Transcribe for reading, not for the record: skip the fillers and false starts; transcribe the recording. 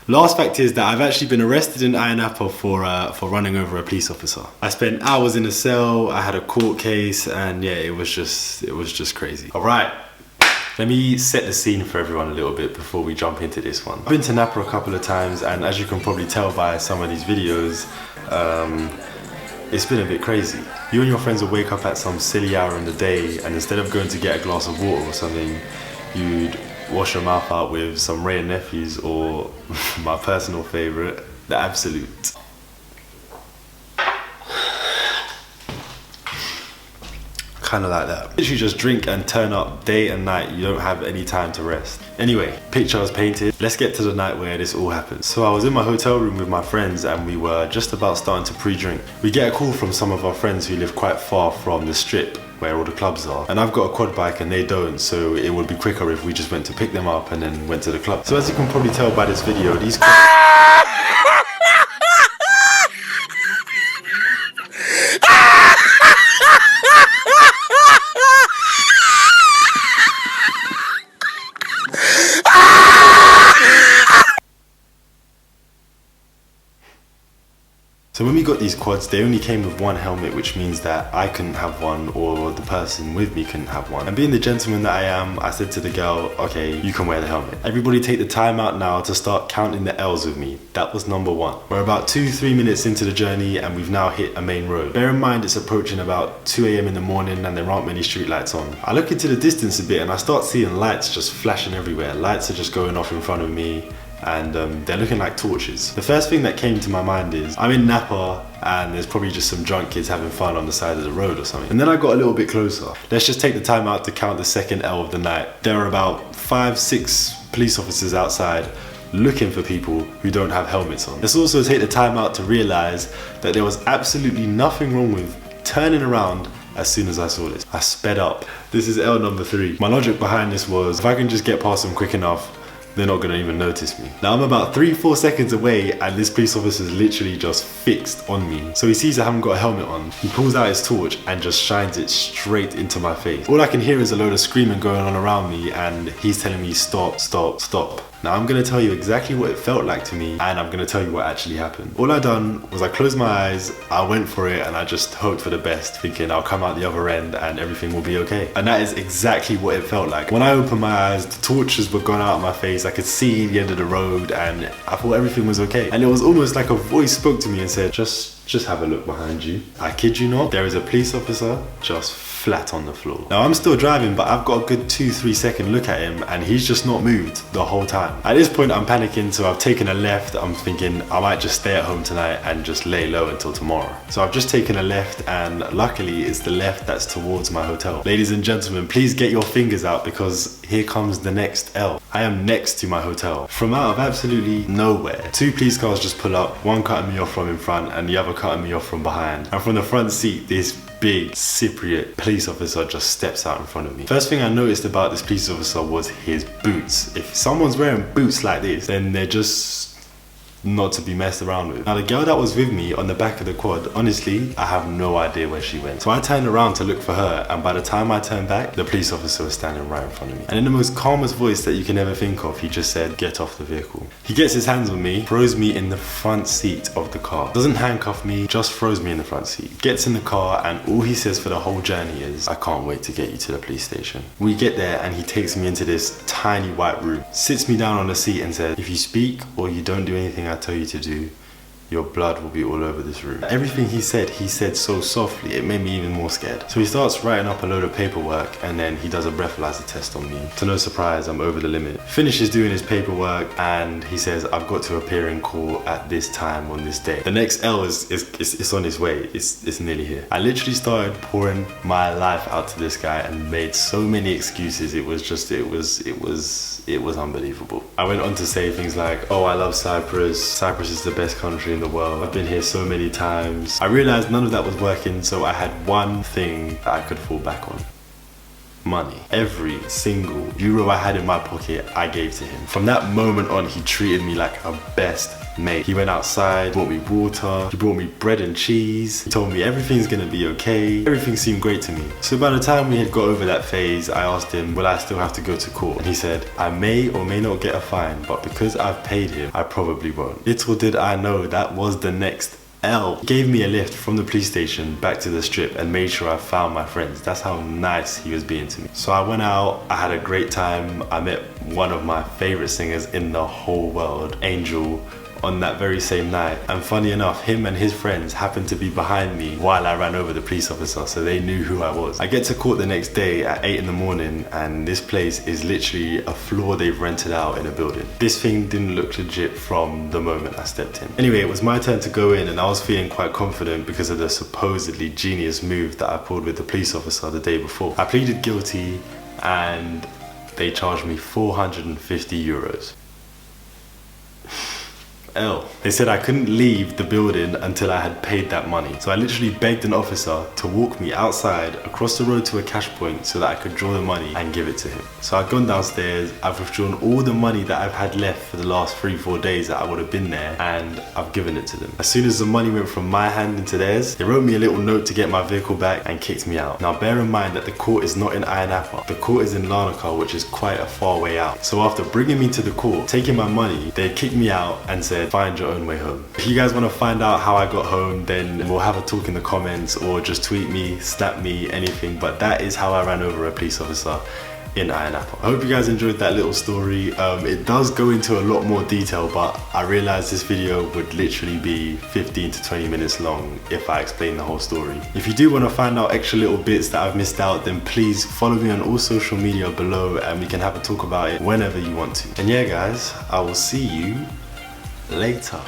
Last fact is that I've actually been arrested in Napa for running over a police officer. I spent hours in a cell, I had a court case, and yeah, it was just crazy. All right, let me set the scene for everyone a little bit before we jump into this one. I've been to Napa a couple of times, and as you can probably tell by some of these videos, it's been a bit crazy. You and your friends will wake up at some silly hour in the day, and instead of going to get a glass of water or something, you'd wash your mouth out with some Ray and Nephews, or my personal favourite, the Absolute. Kind of like that. Literally just drink and turn up day and night. You don't have any time to rest. Anyway, picture is painted. Let's get to the night where this all happened. So I was in my hotel room with my friends, and we were just about starting to pre-drink. We get a call from some of our friends who live quite far from the strip where all the clubs are, and I've got a quad bike and they don't, so it would be quicker if we just went to pick them up and then went to the club. So as you can probably tell by this video, these So when we got these quads, they only came with one helmet, which means that I couldn't have one, or the person with me couldn't have one. And being the gentleman that I am, I said to the girl, okay, you can wear the helmet. Everybody take the time out now to start counting the L's with me. That was number 1. We're about 2-3 minutes into the journey, and we've now hit a main road. Bear in mind it's approaching about 2 AM in the morning, and there aren't many street lights on. I look into the distance a bit and I start seeing lights just flashing everywhere. Lights are just going off in front of me, and they're looking like torches. The first thing that came to my mind is, I'm in Napa and there's probably just some drunk kids having fun on the side of the road or something. And then I got a little bit closer. Let's just take the time out to count the second L of the night. There are about 5-6 police officers outside looking for people who don't have helmets on. Let's also take the time out to realize that there was absolutely nothing wrong with turning around as soon as I saw this. I sped up. This is L number 3. My logic behind this was, if I can just get past them quick enough, they're not gonna even notice me. Now I'm about 3-4 seconds away, and this police officer is literally just fixed on me. So he sees I haven't got a helmet on. He pulls out his torch and just shines it straight into my face. All I can hear is a load of screaming going on around me, and he's telling me stop, stop, stop. Now I'm gonna tell you exactly what it felt like to me, and I'm gonna tell you what actually happened. All I done was I closed my eyes, I went for it, and I just hoped for the best, thinking I'll come out the other end and everything will be okay. And that is exactly what it felt like. When I opened my eyes, the torches were gone out of my face, I could see the end of the road, and I thought everything was okay. And it was almost like a voice spoke to me and said, just have a look behind you. I kid you not, there is a police officer just flat on the floor. Now I'm still driving, but I've got a good 2-3 second look at him, and he's just not moved the whole time. At this point I'm panicking, so I've taken a left. I'm thinking I might just stay at home tonight and just lay low until tomorrow. So I've just taken a left, and luckily it's the left that's towards my hotel. Ladies and gentlemen, please get your fingers out, because here comes the next L. I am next to my hotel. From out of absolutely nowhere, 2 police cars just pull up, one cutting me off from in front and the other cutting me off from behind. And from the front seat, this big Cypriot police officer just steps out in front of me. First thing I noticed about this police officer was his boots. If someone's wearing boots like this, then they're just not to be messed around with. Now the girl that was with me on the back of the quad, honestly, I have no idea where she went. So I turned around to look for her, and by the time I turned back, the police officer was standing right in front of me. And in the most calmest voice that you can ever think of, he just said, get off the vehicle. He gets his hands on me, throws me in the front seat of the car. Doesn't handcuff me, just throws me in the front seat. Gets in the car, and all he says for the whole journey is, I can't wait to get you to the police station. We get there, and he takes me into this tiny white room, sits me down on the seat and said, if you speak or you don't do anything I tell you to do, your blood will be all over this room. Everything he said so softly, it made me even more scared. So he starts writing up a load of paperwork, and then he does a breathalyzer test on me. To no surprise, I'm over the limit. Finishes doing his paperwork, and he says, I've got to appear in court at this time on this day. The next L is on its way. It's nearly here. I literally started pouring my life out to this guy and made so many excuses. It was unbelievable. I went on to say things like, oh, I love Cyprus. Cyprus is the best country in the world. I've been here so many times. I realized none of that was working, so I had one thing that I could fall back on. money. Every single euro I had in my pocket, I gave to him. From that moment on, he treated me like a best mate. He went outside, bought me water, he brought me bread and cheese, he told me everything's gonna be okay. Everything seemed great to me. So by the time we had got over that phase, I asked him, will I still have to go to court? And he said, I may or may not get a fine, but because I've paid him, I probably won't. Little did I know that was the next L. He gave me a lift from the police station back to the strip and made sure I found my friends. That's how nice he was being to me. So I went out, I had a great time. I met one of my favorite singers in the whole world, Angel, on that very same night. And funny enough, him and his friends happened to be behind me while I ran over the police officer, so they knew who I was. I get to court the next day at 8 in the morning, and this place is literally a floor they've rented out in a building. This thing didn't look legit from the moment I stepped in. Anyway, it was my turn to go in, and I was feeling quite confident because of the supposedly genius move that I pulled with the police officer the day before. I pleaded guilty, and they charged me 450 euros. L. They said I couldn't leave the building until I had paid that money. So I literally begged an officer to walk me outside across the road to a cash point so that I could draw the money and give it to him. So I've gone downstairs, I've withdrawn all the money that I've had left for the last 3-4 days that I would have been there, and I've given it to them. As soon as the money went from my hand into theirs, they wrote me a little note to get my vehicle back and kicked me out. Now bear in mind that the court is not in Napa. The court is in Larnaca, which is quite a far way out. So after bringing me to the court, taking my money, they kicked me out and said, find your own way home. If you guys want to find out how I got home, then we'll have a talk in the comments, or just tweet me, snap me, anything. But that is how I ran over a police officer in Napa. I hope you guys enjoyed that little story. It does go into a lot more detail, but I realized this video would literally be 15 to 20 minutes long if I explain the whole story. If you do want to find out extra little bits that I've missed out, then please follow me on all social media below, and we can have a talk about it whenever you want to. And yeah guys, I will see you later.